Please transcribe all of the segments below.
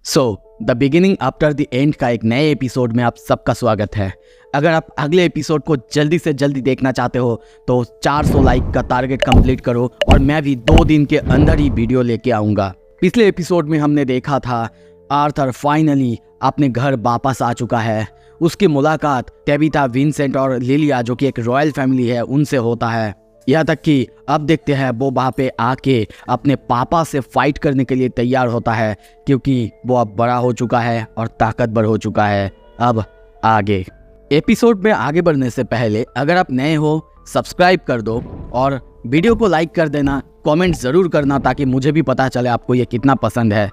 So the beginning after the end का एक नए एपिसोड में आप सबका स्वागत है। अगर आप अगले एपिसोड को जल्दी से जल्दी देखना चाहते हो तो 400 लाइक का टारगेट कंप्लीट करो और मैं भी 2 दिन के अंदर ही वीडियो लेके आऊँगा। पिछले एपिसोड में हमने देखा था आर्थर फाइनली अपने घर वापस आ चुका है। उसकी मुलाकात टेबिथा, विंसेंट और लिलिया जो कि एक रॉयल फैमिली है उनसे होता है। यहाँ तक कि अब देखते हैं वो वहाँ पे आके अपने पापा से फाइट करने के लिए तैयार होता है क्योंकि वो अब बड़ा हो चुका है और ताकतवर हो चुका है। अब आगे एपिसोड में आगे बढ़ने से पहले अगर आप नए हो सब्सक्राइब कर दो और वीडियो को लाइक कर देना, कमेंट ज़रूर करना ताकि मुझे भी पता चले आपको ये कितना पसंद है।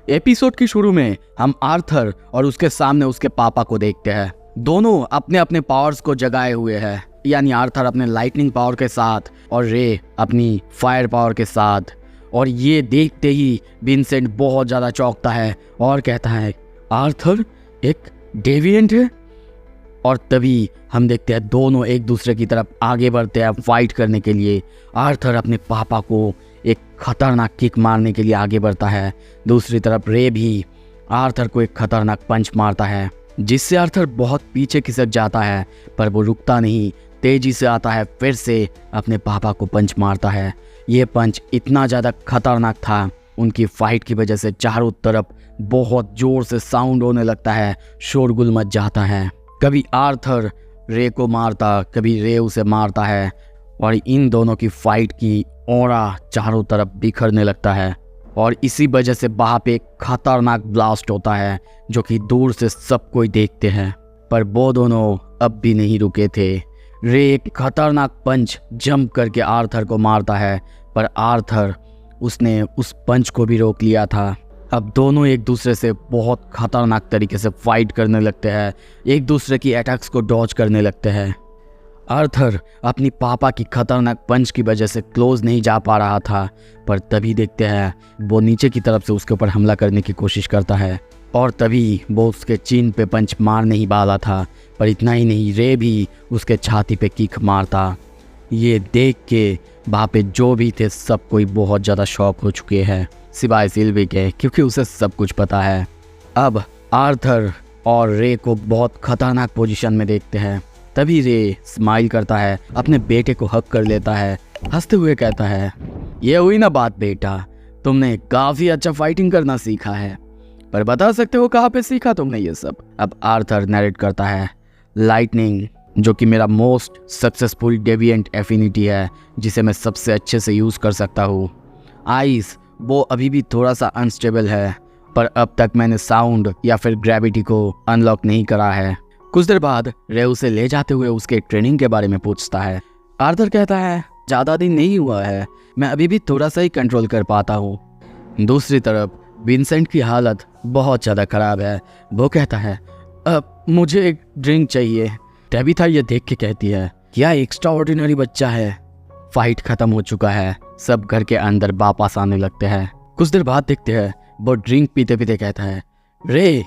एपिसोड की शुरू में हम आर्थर और उसके सामने उसके पापा को देखते हैं। दोनों अपने अपने पावर्स को जगाए हुए हैं, यानी आर्थर अपने लाइटनिंग पावर के साथ और रे अपनी फायर पावर के साथ। और ये देखते ही विंसेंट बहुत ज़्यादा चौंकता है और कहता है आर्थर एक डेविएंट है। और तभी हम देखते हैं दोनों एक दूसरे की तरफ आगे बढ़ते हैं फाइट करने के लिए। आर्थर अपने पापा को एक खतरनाक किक मारने के लिए आगे बढ़ता है। दूसरी तरफ रे भी आर्थर को एक खतरनाक पंच मारता है जिससे आर्थर बहुत पीछे खिसक जाता है, पर वो रुकता नहीं, तेजी से आता है, फिर से अपने पापा को पंच मारता है। ये पंच इतना ज़्यादा खतरनाक था, उनकी फाइट की वजह से चारों तरफ बहुत ज़ोर से साउंड होने लगता है, शोरगुल मच जाता है। कभी आर्थर रे को मारता, कभी रे उसे मारता है और इन दोनों की फाइट की ऑरा चारों तरफ बिखरने लगता है। और इसी वजह से वहाँ पे एक खतरनाक ब्लास्ट होता है जो कि दूर से सब कोई देखते हैं, पर वो दोनों अब भी नहीं रुके थे। रे एक खतरनाक पंच जंप करके आर्थर को मारता है, पर आर्थर उसने उस पंच को भी रोक लिया था। अब दोनों एक दूसरे से बहुत खतरनाक तरीके से फाइट करने लगते हैं, एक दूसरे की अटैक्स को डॉज करने लगते हैं। आर्थर अपनी पापा की खतरनाक पंच की वजह से क्लोज नहीं जा पा रहा था, पर तभी देखते हैं वो नीचे की तरफ से उसके ऊपर हमला करने की कोशिश करता है और तभी वो उसके चीन पे पंच मार नहीं वाला था, पर इतना ही नहीं, रे भी उसके छाती पे किक मारता। ये देख के वहाँ पे जो भी थे सब कोई बहुत ज़्यादा शॉक हो चुके हैं, सिवाय सिल्वी के, क्योंकि उसे सब कुछ पता है। अब आर्थर और रे को बहुत खतरनाक पोजीशन में देखते हैं। तभी रे स्माइल करता है, अपने बेटे को हक कर लेता है, हंसते हुए कहता है ये हुई ना बात बेटा, तुमने काफ़ी अच्छा फाइटिंग करना सीखा है, पर बता सकते हो कहाँ पे सीखा तुमने ये सब? अब आर्थर नरेट करता है लाइटनिंग जो कि मेरा मोस्ट सक्सेसफुल डेविएंट एफिनिटी है जिसे मैं सबसे अच्छे से यूज़ कर सकता हूँ। आइस वो अभी भी थोड़ा सा अनस्टेबल है, पर अब तक मैंने साउंड या फिर ग्रेविटी को अनलॉक नहीं करा है। कुछ देर बाद रे उसे ले जाते हुए उसके ट्रेनिंग के बारे में पूछता है। आर्थर कहता है ज़्यादा दिन नहीं हुआ है, मैं अभी भी थोड़ा सा ही कंट्रोल कर पाता हूँ। दूसरी तरफ विंसेंट की हालत बहुत ज़्यादा ख़राब है। वो कहता है अब मुझे एक ड्रिंक चाहिए। टेबिथा ये देख के कहती है क्या एक्स्ट्रा ऑर्डिनरी बच्चा है। फाइट ख़त्म हो चुका है, सब घर के अंदर वापस आने लगते हैं। कुछ देर बाद देखते हैं वो ड्रिंक पीते पीते कहता है रे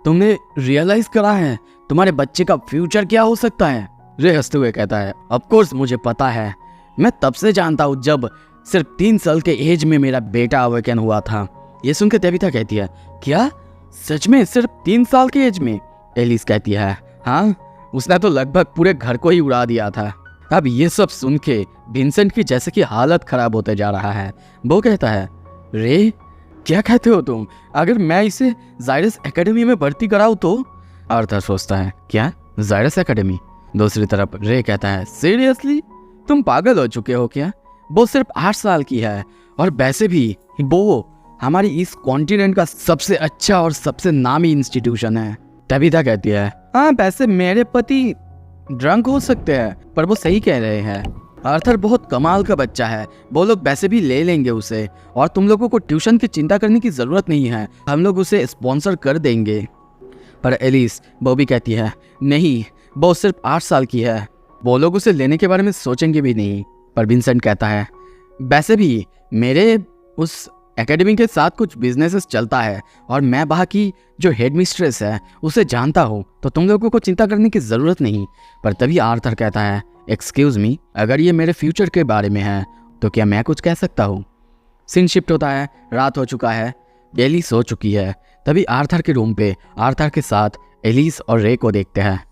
तुमने रियलाइज़ करा है तुम्हारे बच्चे का फ्यूचर क्या हो सकता है? रे हंसते हुए कहता है ऑफ कोर्स मुझे पता है, मैं तब से जानता हूँ जब सिर्फ 3 साल के एज में मेरा बेटा अवेकन हुआ था। ये सुनकर टेबिथा कहती है क्या सच में सिर्फ 3 साल के एज में? एलिस कहती है हाँ, उसने तो लगभग पूरे घर को ही उड़ा दिया था। अब ये सब सुन के विंसेंट की जैसे कि हालत खराब होते जा रहा है। वो कहता है रे क्या कहते हो तुम, अगर मैं इसे जायरस एकेडमी में भर्ती कराऊँ तो? आर्थर सोचता है क्या जायरस एकेडमी? दूसरी तरफ रे कहता है सीरियसली तुम पागल हो चुके हो क्या? वो सिर्फ 8 साल की है और वैसे भी वो हमारी इस कॉन्टिनेंट का सबसे अच्छा और सबसे नामी इंस्टीट्यूशन है। टेबिथा कहती है हाँ वैसे मेरे पति ड्रंक हो सकते हैं, पर वो सही कह रहे हैं। आर्थर बहुत कमाल का बच्चा है, वो लोग वैसे भी ले लेंगे उसे और तुम लोगों को ट्यूशन की चिंता करने की ज़रूरत नहीं है, हम लोग उसे स्पॉन्सर कर देंगे। पर एलिस वो भी कहती है नहीं, वो सिर्फ 8 साल की है, वो लोग उसे लेने के बारे में सोचेंगे भी नहीं। पर विंसेंट कहता है वैसे भी मेरे उस एकेडमी के साथ कुछ बिजनेसेस चलता है और मैं वहाँ की जो हेड मिस्ट्रेस है उसे जानता हूँ, तो तुम लोगों को चिंता करने की ज़रूरत नहीं। पर तभी आर्थर कहता है एक्सक्यूज़ मी, अगर ये मेरे फ्यूचर के बारे में है तो क्या मैं कुछ कह सकता हूँ? सीन शिफ्ट होता है, रात हो चुका है। एली सो चुकी है। तभी आर्थर के रूम पे आर्थर के साथ एलिस और रे को देखते हैं।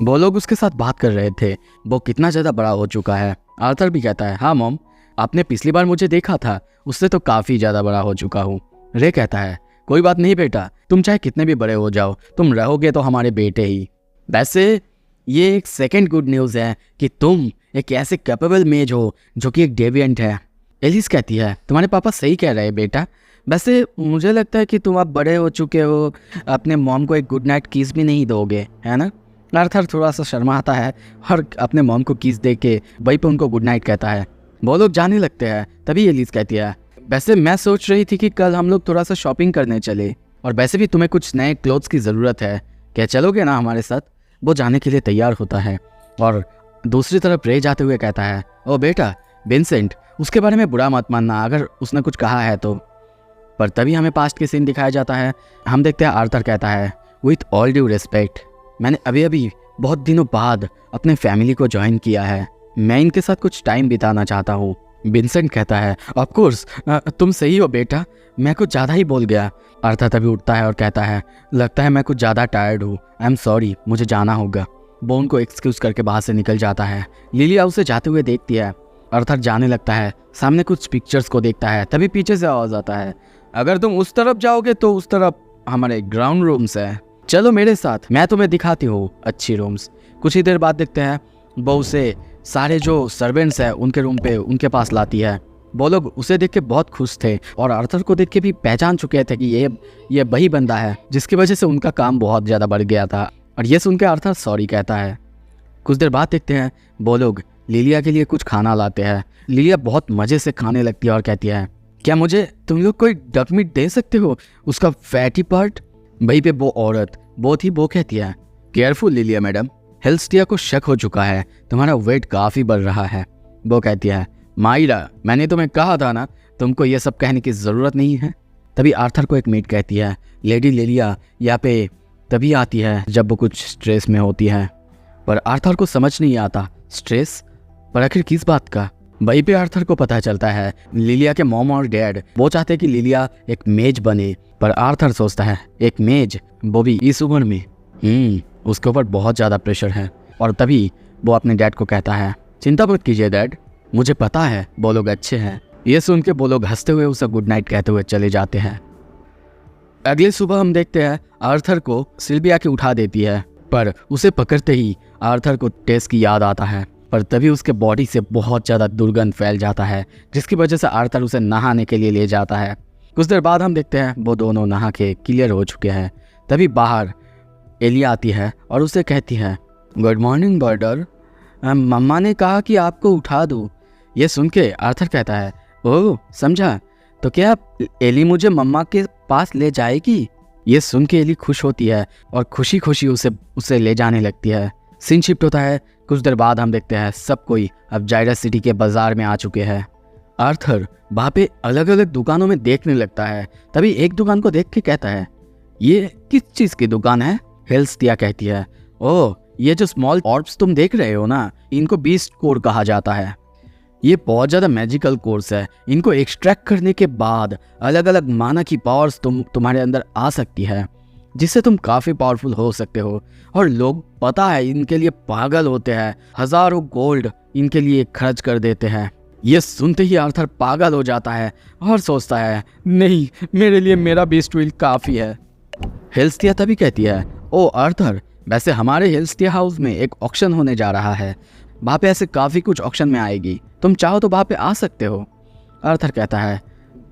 वो लोग उसके साथ बात कर रहे थे, वो कितना ज़्यादा बड़ा हो चुका है। आर्थर भी कहता है, हाँ मॉम, आपने पिछली बार मुझे देखा था, उससे तो काफ़ी ज़्यादा बड़ा हो चुका हूँ। रे कहता है, कोई बात नहीं बेटा, तुम चाहे कितने भी बड़े हो जाओ, तुम रहोगे तो हमारे बेटे ही। वैसे ये एक सेकंड गुड न्यूज़ है कि तुम एक ऐसे कैपेबल मेज हो जो कि एक डेविएंट है। एलिस कहती है, तुम्हारे पापा सही कह रहे हैं बेटा। वैसे मुझे लगता है कि तुम अब बड़े हो चुके हो, अपने मॉम को एक गुड नाइट किस भी नहीं दोगे, है ना। आर्थर थोड़ा सा शर्माता है और अपने मॉम को किस दे के वहीं पे उनको गुड नाइट कहता है। वो लोग जाने लगते हैं। तभी एलिस कहती है, वैसे मैं सोच रही थी कि कल हम लोग थोड़ा सा शॉपिंग करने चले, और वैसे भी तुम्हें कुछ नए क्लोथ्स की ज़रूरत है, क्या चलोगे ना हमारे साथ। वो जाने के लिए तैयार होता है और दूसरी तरफ रे जाते हुए कहता है, ओ बेटा विंसेंट, उसके बारे में बुरा मत मानना अगर उसने कुछ कहा है तो। पर तभी हमें पास्ट के सीन दिखाया जाता है। हम देखते हैं आर्थर कहता है, विथ ऑल ड्यू रिस्पेक्ट, मैंने अभी अभी बहुत दिनों बाद अपने फैमिली को ज्वाइन किया है, मैं इनके साथ कुछ टाइम बिताना चाहता हूँ। विंसेंट कहता है, ऑफ कोर्स तुम सही हो बेटा, मैं कुछ ज़्यादा ही बोल गया। आर्थर तभी उठता है और कहता है, लगता है मैं कुछ ज़्यादा टायर्ड हूँ, आई एम सॉरी, मुझे जाना होगा। वो उनको एक्सक्यूज़ करके बाहर से निकल जाता है। लिलिया उसे जाते हुए देखती है। आर्थर जाने लगता है, सामने कुछ पिक्चर्स को देखता है। तभी पीछे से आवाज़ आता है, अगर तुम उस तरफ जाओगे तो उस तरफ हमारे ग्राउंड रूम्स है, चलो मेरे साथ, मैं तुम्हें दिखाती हूँ अच्छी रूम्स। कुछ ही देर बाद देखते हैं वो उसे सारे जो सर्वेंट्स हैं उनके रूम पे उनके पास लाती है। वो लोग उसे देख के बहुत खुश थे और आर्थर को देख के भी पहचान चुके थे कि ये वही बंदा है जिसकी वजह से उनका काम बहुत ज़्यादा बढ़ गया था। और ये सुन के आर्थर सॉरी कहता है। कुछ देर बाद देखते हैं वो लोग लिलिया के लिए कुछ खाना लाते हैं। लिलिया बहुत मज़े से खाने लगती है और कहती है, क्या मुझे तुम लोग कोई डक मीट दे सकते हो, उसका फैटी पार्ट। वहीं पे वो औरत वो थी, वो कहती है, केयरफुल लिलिया मैडम, हेल्स्टिया को शक हो चुका है, तुम्हारा वेट काफ़ी बढ़ रहा है। वो कहती है, मायरा, मैंने तुम्हें कहा था ना, तुमको ये सब कहने की ज़रूरत नहीं है। तभी आर्थर को एक मीट कहती है, लेडी लिलिया यहाँ पे तभी आती है जब वो कुछ स्ट्रेस में होती है। पर आर्थर को समझ नहीं आता स्ट्रेस, पर आखिर किस बात का। वहीं पे आर्थर को पता चलता है लिलिया के मॉम और डैड वो चाहते हैं कि लिलिया एक मेज बने। पर आर्थर सोचता है, एक मेज, वो भी इस उम्र में, उसके ऊपर बहुत ज़्यादा प्रेशर है। और तभी वो अपने डैड को कहता है, चिंता मत कीजिए डैड, मुझे पता है वो लोग अच्छे हैं। ये सुन के वो लोग हंसते हुए उसे गुड नाइट कहते हुए चले जाते हैं। अगली सुबह हम देखते हैं आर्थर को सिल्विया की उठा देती है, पर उसे पकड़ते ही आर्थर को टेस की याद आता है। पर तभी उसके बॉडी से बहुत ज़्यादा दुर्गंध फैल जाता है, जिसकी वजह से आर्थर उसे नहाने के लिए ले जाता है। कुछ देर बाद हम देखते हैं वो दोनों नहा के क्लियर हो चुके हैं। तभी बाहर एली आती है और उसे कहती है, गुड मॉर्निंग बर्डर, मम्मा ने कहा कि आपको उठा दूँ। ये सुन के आर्थर कहता है, ओह समझा, तो क्या एली मुझे मम्मा के पास ले जाएगी। ये सुन के एली खुश होती है और खुशी खुशी उसे ले जाने लगती है। सीन शिफ्ट होता है। कुछ देर बाद हम देखते हैं सब कोई अब जायरस सिटी के बाजार में आ चुके हैं। आर्थर वहाँ पे अलग अलग दुकानों में देखने लगता है। तभी एक दुकान को देख के कहता है, ये किस चीज़ की दुकान है। हेल्स्टिया कहती है, ओह ये जो स्मॉल ऑर्ब्स तुम देख रहे हो ना, इनको बीस्ट कोर कहा जाता है। ये बहुत ज़्यादा मैजिकल कोर्स है, इनको एक्सट्रैक्ट करने के बाद अलग अलग माना की पावर्स तुम्हारे अंदर आ सकती है, जिससे तुम काफ़ी पावरफुल हो सकते हो। और लोग पता है इनके लिए पागल होते हैं, हज़ारों गोल्ड इनके लिए खर्च कर देते हैं। ये सुनते ही आर्थर पागल हो जाता है और सोचता है, नहीं, मेरे लिए मेरा बीस्ट व्हील काफ़ी है। हेल्स्टिया तभी कहती है, ओ आर्थर, वैसे हमारे हेल्स्टिया हाउस में एक ऑक्शन होने जा रहा है, वहाँ पे ऐसे काफ़ी कुछ ऑक्शन में आएगी, तुम चाहो तो वहाँ पे आ सकते हो। आर्थर कहता है,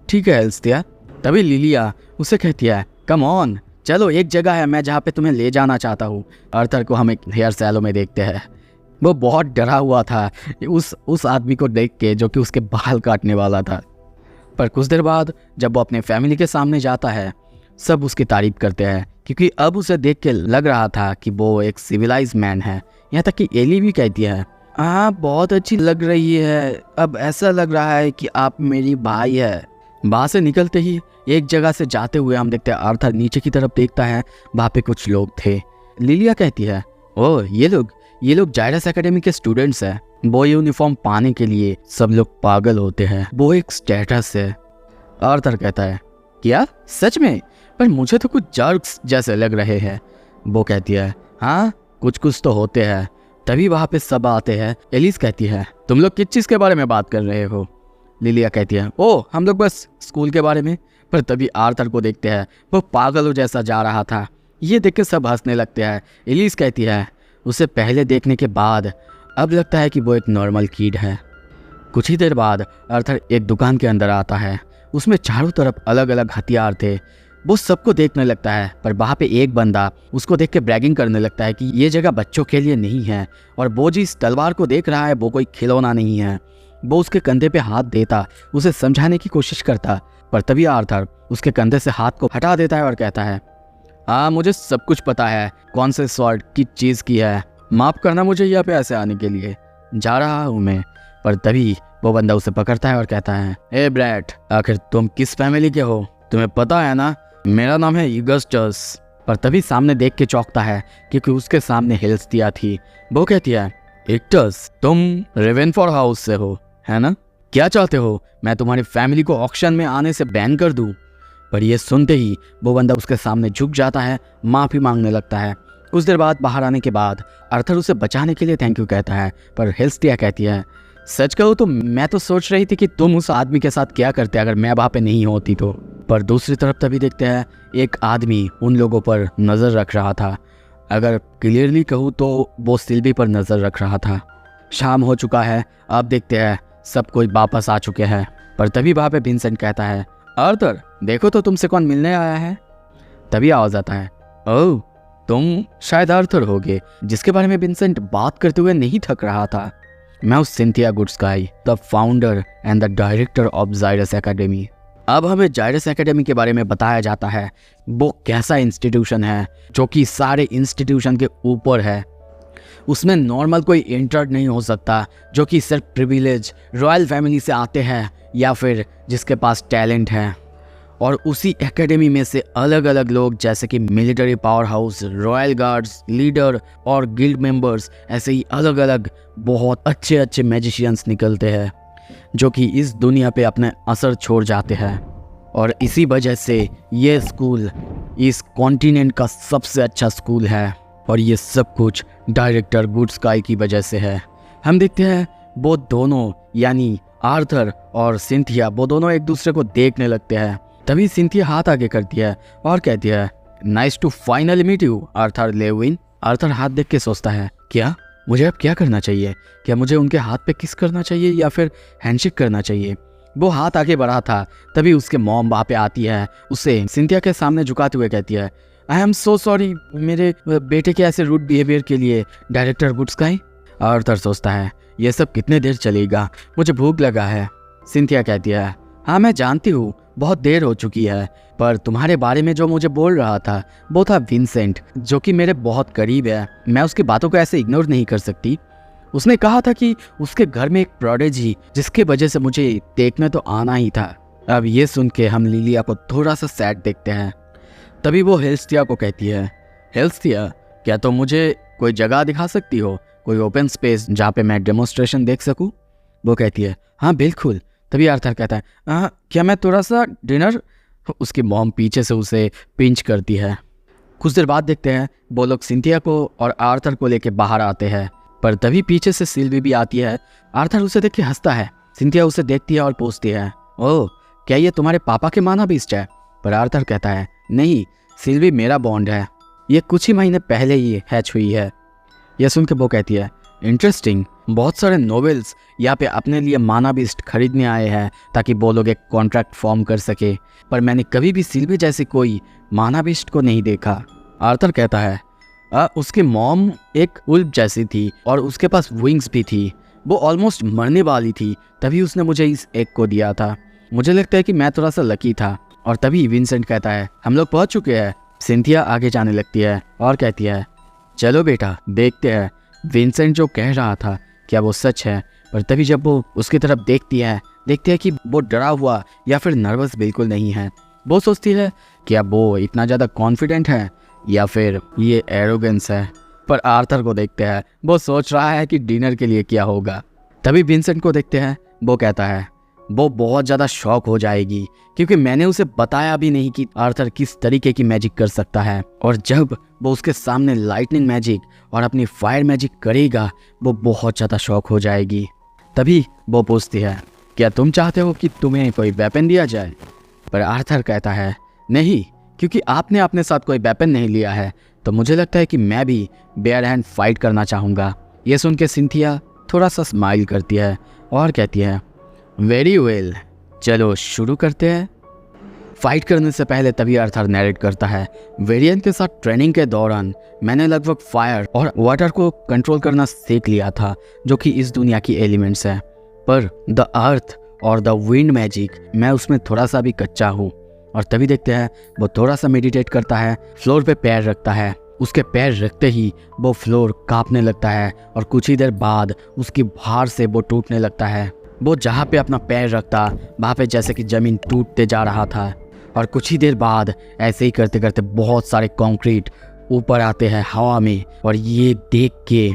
ठीक है हेल्स्टिया। तभी लिलिया उसे कहती है, कम ऑन, चलो एक जगह है मैं जहाँ पे तुम्हें ले जाना चाहता हूँ। आर्थर को हम एक हेयर सैलो में देखते हैं। वो बहुत डरा हुआ था उस आदमी को देख के जो कि उसके बाल काटने वाला था। पर कुछ देर बाद जब वो अपने फैमिली के सामने जाता है, सब उसकी तारीफ करते हैं, क्योंकि अब उसे देख के लग रहा था कि वो एक सिविलाइज मैन है। यहाँ तक कि एली भी कहती है, हाँ बहुत अच्छी लग रही है, अब ऐसा लग रहा है कि आप मेरी भाई है। वहाँ से निकलते ही एक जगह से जाते हुए हम देखते हैं आर्थर नीचे की तरफ देखता है, वहाँ पे कुछ लोग थे। लिलिया कहती है, ओह ये लोग जायरस एकेडमी के स्टूडेंट्स हैं। वो यूनिफॉर्म पाने के लिए सब लोग पागल होते हैं, वो एक स्टेटस है। आर्थर कहता है, क्या सच में? पर मुझे तो कुछ जर्क्स जैसे लग रहे हैं। वो कहती है हाँ कुछ कुछ तो होते हैं। तभी वहाँ पे सब आते हैं। एलिस कहती है तुम लोग किस चीज़ के बारे में बात कर रहे हो? लिलिया कहती है ओ हम लोग बस स्कूल के बारे में। पर तभी आर्थर को देखते हैं, वो पागलों जैसा जा रहा था। ये देख के सब हंसने लगते हैं। एलिस कहती है उसे पहले देखने के बाद अब लगता है कि वो एक नॉर्मल किड है। कुछ ही देर बाद आर्थर एक दुकान के अंदर आता है। उसमें चारों तरफ अलग अलग हथियार थे। वो सबको देखने लगता है, पर वहाँ पे एक बंदा उसको देख के ब्रैगिंग करने लगता है कि ये जगह बच्चों के लिए नहीं है, और वो जिस तलवार को देख रहा है वो कोई खिलौना नहीं है। वो उसके कंधे पे हाथ देता, उसे समझाने की कोशिश करता, पर तभी आर्थर उसके कंधे से हाथ को हटा देता है और कहता है हाँ मुझे सब कुछ पता है कौन से स्वॉर्ड किस चीज़ की है। माफ़ करना मुझे यहाँ पे ऐसे आने के लिए, जा रहा हूँ मैं। पर तभी वो बंदा उसे पकड़ता है और कहता है ए ब्रैट, आखिर तुम किस फैमिली के हो? तुम्हें पता है ना मेरा नाम है यूगस्टस। पर तभी सामने देख के चौंकता है क्योंकि उसके सामने हेल्स्टिया थी। वो कहती है इक्टस तुम रेवेनफोर्ड हाउस से हो है ना? क्या चाहते हो मैं तुम्हारी फैमिली को ऑक्शन में आने से बैन कर दूं? पर यह सुनते ही वो बंदा उसके सामने झुक जाता है, माफ़ी मांगने लगता है। कुछ देर बाद बाहर आने के बाद आर्थर उसे बचाने के लिए थैंक यू कहता है, पर हेल्स्टिया कहती है सच कहूँ तो मैं तो सोच रही थी कि तुम उस आदमी के साथ क्या करते अगर मैं वहाँ पे नहीं होती तो। पर दूसरी तरफ तभी देखते हैं एक आदमी उन लोगों पर नज़र रख रहा था। अगर क्लियरली कहूँ तो वो सिल्वी पर नज़र रख रहा था। शाम हो चुका है, अब देखते हैं सब कोई वापस आ चुके हैं। पर तभी वहाँ पे विंसेंट कहता है आर्थर देखो तो तुमसे कौन मिलने आया है। तभी आवाज़ आता है ओह तुम शायद आर्थर होगे जिसके बारे में विंसेंट बात करते हुए नहीं थक रहा था। मैं हूँ Cynthia Goodsky, the founder and the director of Jairus academy. अब हमें जायरस एकेडमी के बारे में बताया जाता है वो कैसा इंस्टीट्यूशन है जो कि सारे इंस्टीट्यूशन के ऊपर है। उसमें नॉर्मल कोई इंटर नहीं हो सकता, जो कि सिर्फ प्रिविलेज रॉयल फैमिली से आते हैं या फिर जिसके पास टैलेंट है। और उसी एकेडमी में से अलग अलग लोग जैसे कि military power house, royal guards, leader और गिल्ड मेंबर्स, ऐसे ही अलग अलग बहुत अच्छे अच्छे मैजिशियंस निकलते हैं जो कि इस दुनिया पे अपने असर छोड़ जाते हैं। और इसी वजह से ये स्कूल इस कॉन्टिनेंट का सबसे अच्छा स्कूल है, और ये सब कुछ डायरेक्टर गुडस्काई की वजह से है। हम देखते हैं वो दोनों यानी आर्थर और सिंथिया वो दोनों एक दूसरे को देखने लगते हैं। तभी सिंथिया हाथ आगे करती है और कहती है nice to finally meet you Arthur Levin. Arthur हाथ देख के सोचता है क्या मुझे अब क्या करना चाहिए? क्या मुझे उनके हाथ पे किस करना चाहिए या फिर हैंडशेक करना चाहिए? वो हाथ आगे बढ़ा था, तभी उसके मॉम वहाँ पे आती है, उसे सिंथिया के सामने झुकाते हुए कहती है आई एम सो सॉरी मेरे बेटे के ऐसे रूड बिहेवियर के लिए डायरेक्टर गुडस्काई। आर्थर सोचता है ये सब कितने देर चलेगा, मुझे भूख लगा है। सिंथिया कहती है हाँ मैं जानती हूँ बहुत देर हो चुकी है, पर तुम्हारे बारे में जो मुझे बोल रहा था वो था विंसेंट जो कि मेरे बहुत करीब है। मैं उसकी बातों को ऐसे इग्नोर नहीं कर सकती। उसने कहा था कि उसके घर में एक प्रोडिजी जिसके वजह से मुझे देखने तो आना ही था। अब ये सुन के हम लिलिया को थोड़ा सा सैड देखते हैं। तभी वो हेल्स्टिया को कहती है हेल्स्टिया क्या तुम मुझे कोई जगह दिखा सकती हो, कोई ओपन स्पेस जहाँ पे मैं डेमोन्स्ट्रेशन देख सकूँ? वो कहती है हाँ बिल्कुल। तभी आर्थर कहता है क्या मैं थोड़ा सा डिनर? उसकी मॉम पीछे से उसे पिंच करती है। कुछ देर बाद देखते हैं वो लोग सिंथिया को और आर्थर को लेके बाहर आते हैं, पर तभी पीछे से सिल्वी भी आती है। आर्थर उसे देख के हंसता है। सिंथिया उसे देखती है और पूछती है ओह क्या ये तुम्हारे पापा के माना बीस्ट है? पर आर्थर कहता है नहीं सिल्वी मेरा बॉन्ड है, ये कुछ ही महीने पहले ही हैच हुई है। यह सुन के वो कहती है इंटरेस्टिंग, बहुत सारे नोवेल्स यहाँ पे अपने लिए माना बीस्ट खरीदने आए हैं ताकि वो लोग एक कॉन्ट्रैक्ट फॉर्म कर सके, पर मैंने कभी भी सिल्वी जैसी कोई माना बीस्ट को नहीं देखा। आर्थर कहता है उसकी मॉम एक उल्फ जैसी थी और उसके पास विंग्स भी थी, वो ऑलमोस्ट मरने वाली थी, तभी उसने मुझे इस एग को दिया था। मुझे लगता है कि मैं थोड़ा सा लकी था। और तभी विंसेंट कहता है हम लोग पहुंच चुके हैं। सिंथिया आगे जाने लगती है और कहती है चलो बेटा देखते हैं विंसेंट जो कह रहा था क्या वो सच है। पर तभी जब वो उसकी तरफ देखती है कि वो डरा हुआ या फिर नर्वस बिल्कुल नहीं है। वो सोचती है क्या वो इतना ज़्यादा कॉन्फिडेंट है या फिर ये एरोगेंस है। पर आर्थर को देखते हैं, वो सोच रहा है कि डिनर के लिए क्या होगा। तभी विंसेंट को देखते हैं, वो कहता है वो बहुत ज़्यादा शॉक हो जाएगी क्योंकि मैंने उसे बताया भी नहीं कि आर्थर किस तरीके की मैजिक कर सकता है। और जब वो उसके सामने लाइटनिंग मैजिक और अपनी फायर मैजिक करेगा वो बहुत ज़्यादा शॉक हो जाएगी। तभी वो पूछती है, क्या तुम चाहते हो कि तुम्हें कोई वेपन दिया जाए? पर आर्थर कहता है, नहीं, क्योंकि आपने अपने साथ कोई वेपन नहीं लिया है तो मुझे लगता है कि मैं भी बेयर हैंड फाइट करना चाहूँगा। ये सुन के सिंथिया थोड़ा सा स्माइल करती है और कहती है, वेरी वेल, चलो शुरू करते हैं। फाइट करने से पहले तभी आर्थर नैरेट करता है, वेरियन के साथ ट्रेनिंग के दौरान मैंने लगभग फायर और वाटर को कंट्रोल करना सीख लिया था जो कि इस दुनिया की एलिमेंट्स है, पर द अर्थ और द विंड मैजिक मैं उसमें थोड़ा सा भी कच्चा हूँ। और तभी देखते हैं वो थोड़ा सा मेडिटेट करता है, फ्लोर पे पैर रखता है। उसके पैर रखते ही वो फ्लोर कांपने लगता है और कुछ ही देर बाद उसकी भार से वो टूटने लगता है। वो जहाँ पे अपना पैर रखता वहाँ पे जैसे कि ज़मीन टूटते जा रहा था। और कुछ ही देर बाद ऐसे ही करते करते बहुत सारे कंक्रीट ऊपर आते हैं हवा में, और ये देख के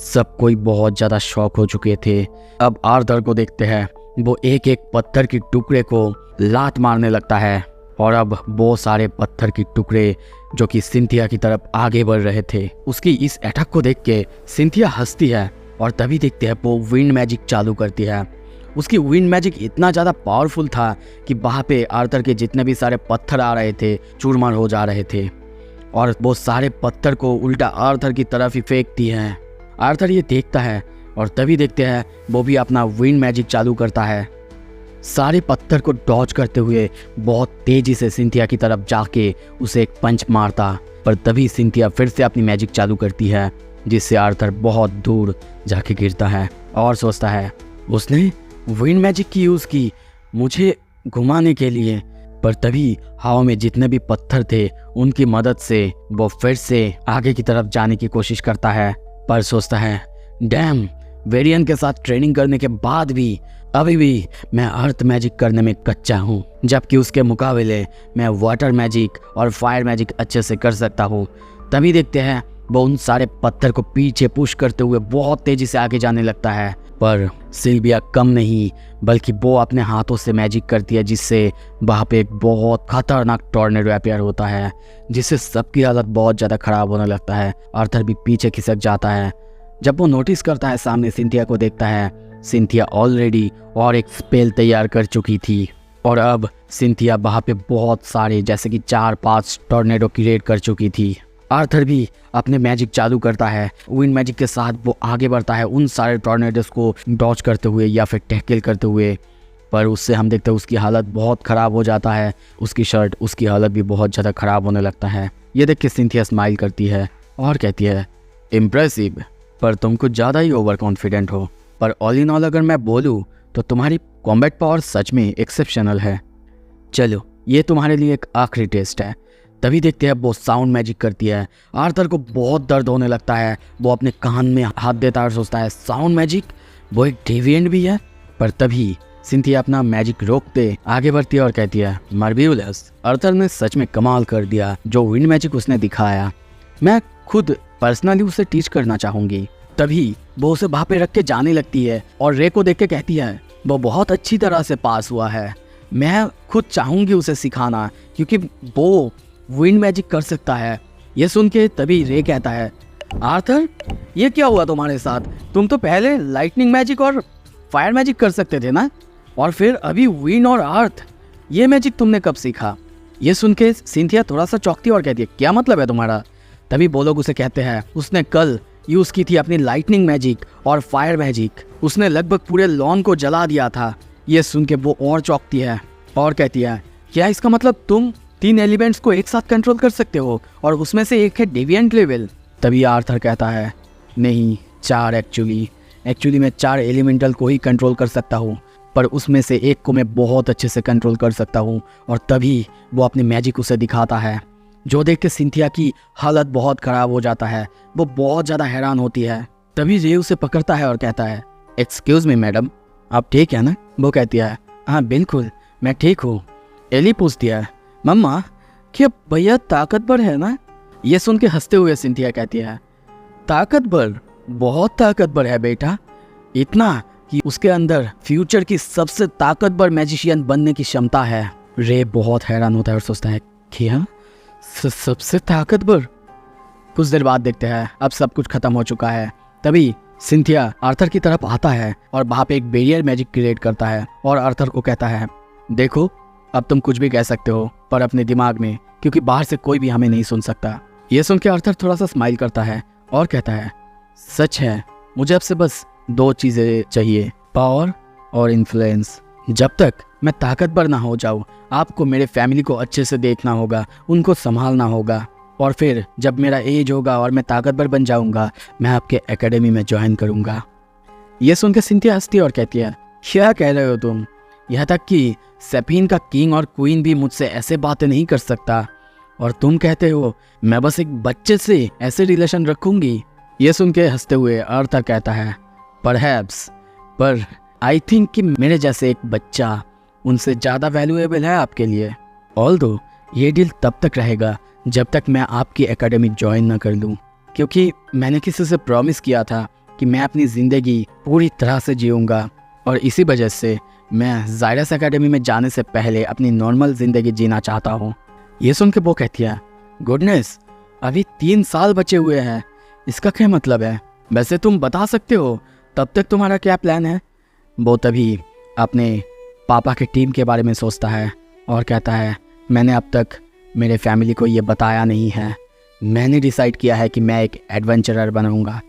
सब कोई बहुत ज़्यादा शॉक हो चुके थे। अब आर्थर को देखते हैं, वो एक एक पत्थर के टुकड़े को लात मारने लगता है और अब बहुत सारे पत्थर के टुकड़े जो कि सिंथिया की तरफ आगे बढ़ रहे थे। उसकी इस अटैक को देख के सिंथिया हंसती है और तभी देखते हैं वो विंड मैजिक चालू करती है। उसकी विंड मैजिक इतना ज़्यादा पावरफुल था कि वहाँ पे आर्थर के जितने भी सारे पत्थर आ रहे थे चूरमार हो जा रहे थे और वो सारे पत्थर को उल्टा आर्थर की तरफ ही फेंकती है। आर्थर ये देखता है और तभी देखते हैं वो भी अपना विंड मैजिक चालू करता है, सारे पत्थर को डॉज करते हुए बहुत तेजी से सिंथिया की तरफ जाके उसे एक पंच मारता। पर तभी सिंथिया फिर से अपनी मैजिक चालू करती है जिससे आर्थर बहुत दूर जाके गिरता है और सोचता है उसने विंड मैजिक की यूज़ की मुझे घुमाने के लिए। पर तभी हवा में जितने भी पत्थर थे उनकी मदद से वो फिर से आगे की तरफ जाने की कोशिश करता है, पर सोचता है डैम, वेरियन के साथ ट्रेनिंग करने के बाद भी अभी भी मैं अर्थ मैजिक करने में कच्चा हूँ, जबकि उसके मुकाबले मैं वाटर मैजिक और फायर मैजिक अच्छे से कर सकता हूँ। तभी देखते हैं वो उन सारे पत्थर को पीछे पुश करते हुए बहुत तेजी से आगे जाने लगता है। पर सिल्विया कम नहीं बल्कि वो अपने हाथों से मैजिक करती है जिससे वहाँ पे एक बहुत खतरनाक टॉर्नेडो अपीयर होता है जिससे सबकी हालत बहुत ज़्यादा ख़राब होने लगता है। आर्थर भी पीछे खिसक जाता है। जब वो नोटिस करता है सामने सिंथिया को देखता है, सिंथिया ऑलरेडी और एक स्पेल तैयार कर चुकी थी और अब सिंथिया वहाँ पे बहुत सारे जैसे कि 4-5 टॉर्नेडो क्रिएट कर चुकी थी। आर्थर भी अपने मैजिक चालू करता है, विंड मैजिक के साथ वो आगे बढ़ता है उन सारे टॉर्नेडोस को डॉज करते हुए या फिर टैकल करते हुए। पर उससे हम देखते हैं उसकी हालत बहुत ख़राब हो जाता है, उसकी शर्ट, उसकी हालत भी बहुत ज़्यादा ख़राब होने लगता है। ये देख के सिंथिया स्माइल करती है और कहती है इम्प्रेसिव, पर तुम कुछ ज़्यादा ही ओवर कॉन्फिडेंट हो। पर ऑल इन ऑल अगर मैं बोलूँ तो तुम्हारी कॉम्बैट पावर सच में एक्सेप्शनल है। चलो ये तुम्हारे लिए एक आखिरी टेस्ट है। तभी देखते हैं वो साउंड मैजिक करती है। आर्थर को बहुत दर्द होने लगता है, वो अपने कान में हाथ देता है और सोचता है साउंड मैजिक, वो एक डेविएंट भी है। पर तभी सिंथिया अपना मैजिक रोकते आगे बढ़ती है और कहती है मार्वेलस, आर्थर ने सच में कमाल कर दिया। जो विंड मैजिक उसने दिखाया मैं खुद पर्सनली उसे टीच करना चाहूँगी। तभी वो उसे वहाँ पे रख के जाने लगती है और रे को देख के कहती है वो बहुत अच्छी तरह से पास हुआ है, मैं खुद चाहूँगी उसे सिखाना क्योंकि वो विंड मैजिक कर सकता है। ये सुन के तभी रे कहता है आर्थर ये क्या हुआ तुम्हारे साथ, तुम तो पहले लाइटनिंग मैजिक और फायर मैजिक कर सकते थे ना, और फिर अभी विंड और अर्थ, ये मैजिक तुमने कब सीखा? ये सुन के सिंथिया थोड़ा सा चौंकती और कहती है क्या मतलब है तुम्हारा? तभी वो लोग उसे कहते हैं उसने कल यूज़ की थी अपनी लाइटनिंग मैजिक और फायर मैजिक, उसने लगभग पूरे लॉन को जला दिया था। ये सुन के वो और चौंकती है और कहती है क्या इसका मतलब तुम 3 एलिमेंट्स को एक साथ कंट्रोल कर सकते हो और उसमें से एक है डेविएंट लेवल? तभी आर्थर कहता है नहीं 4 एक्चुअली मैं 4 एलिमेंटल को ही कंट्रोल कर सकता हूँ, पर उसमें से एक को मैं बहुत अच्छे से कंट्रोल कर सकता हूँ। और तभी वो अपनी मैजिक उसे दिखाता है, जो देख के सिंथिया की हालत बहुत ख़राब हो जाता है, वो बहुत ज़्यादा हैरान होती है। तभी रे उसे पकड़ता है और कहता है एक्सक्यूज़ मी मैडम, आप ठीक है ना? वो कहती है हाँ बिल्कुल मैं ठीक हूँ। एली पूछती है मम्मा क्या भैया ताकतवर है ना? ये सुन के हंसते हुए सिंथिया कहती है ताकतवर, बहुत ताकतवर है बेटा, इतना कि उसके अंदर फ्यूचर की सबसे ताकतवर मैजिशियन बनने की क्षमता है। रे बहुत हैरान होता है और सोचता है क्या सबसे ताकतवर। कुछ देर बाद देखते हैं अब सब कुछ खत्म हो चुका है। तभी सिंथिया आर्थर की तरफ आता है और वहाँ पे एक बैरियर मैजिक क्रिएट करता है और आर्थर को कहता है देखो अब तुम कुछ भी कह सकते हो पर अपने दिमाग में, क्योंकि बाहर से कोई भी हमें नहीं सुन सकता। ये सुन के आर्थर थोड़ा सा स्माइल करता है और कहता है सच है, मुझे आपसे बस 2 चीज़ें चाहिए, पावर और इन्फ्लुएंस। जब तक मैं ताकतवर ना हो जाऊँ आपको मेरे फैमिली को अच्छे से देखना होगा, उनको संभालना होगा, और फिर जब मेरा एज होगा और मैं ताकतवर बन जाऊंगा मैं आपके एकेडमी में ज्वाइन करूंगा। ये सुनकर सिंथिया हंसती है और कहती है क्या कह रहे हो तुम, यह तक कि सेफीन का किंग और क्वीन भी मुझसे ऐसे बातें नहीं कर सकता, और तुम कहते हो मैं बस एक बच्चे से ऐसे रिलेशन रखूंगी। ये सुन के हंसते हुए आर्थर कहता है परहैप्स, पर आई थिंक कि मेरे जैसे एक बच्चा उनसे ज़्यादा वैल्यूएबल है आपके लिए। ऑल्दो ये डील तब तक रहेगा जब तक मैं आपकी एकेडमी ज्वाइन ना कर लूँ, क्योंकि मैंने किसी से प्रॉमिस किया था कि मैं अपनी ज़िंदगी पूरी तरह से जीऊँगा, और इसी वजह से मैं जायरस एकेडमी में जाने से पहले अपनी नॉर्मल ज़िंदगी जीना चाहता हूँ। ये सुन के वो कहती है गुडनेस, अभी 3 साल बचे हुए हैं, इसका क्या मतलब है? वैसे तुम बता सकते हो तब तक तुम्हारा क्या प्लान है? वो तभी अपने पापा के टीम के बारे में सोचता है और कहता है मैंने अब तक मेरे फैमिली को ये बताया नहीं है, मैंने डिसाइड किया है कि मैं एक एडवेंचरर बनाऊंगा।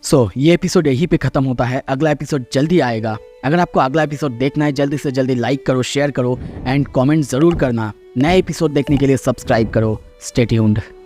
सो ये एपिसोड यहीं पे ख़त्म होता है, अगला एपिसोड जल्दी आएगा। अगर आपको अगला एपिसोड देखना है जल्दी से जल्दी लाइक करो, शेयर करो एंड कमेंट ज़रूर करना। नए एपिसोड देखने के लिए सब्सक्राइब करो। Stay tuned.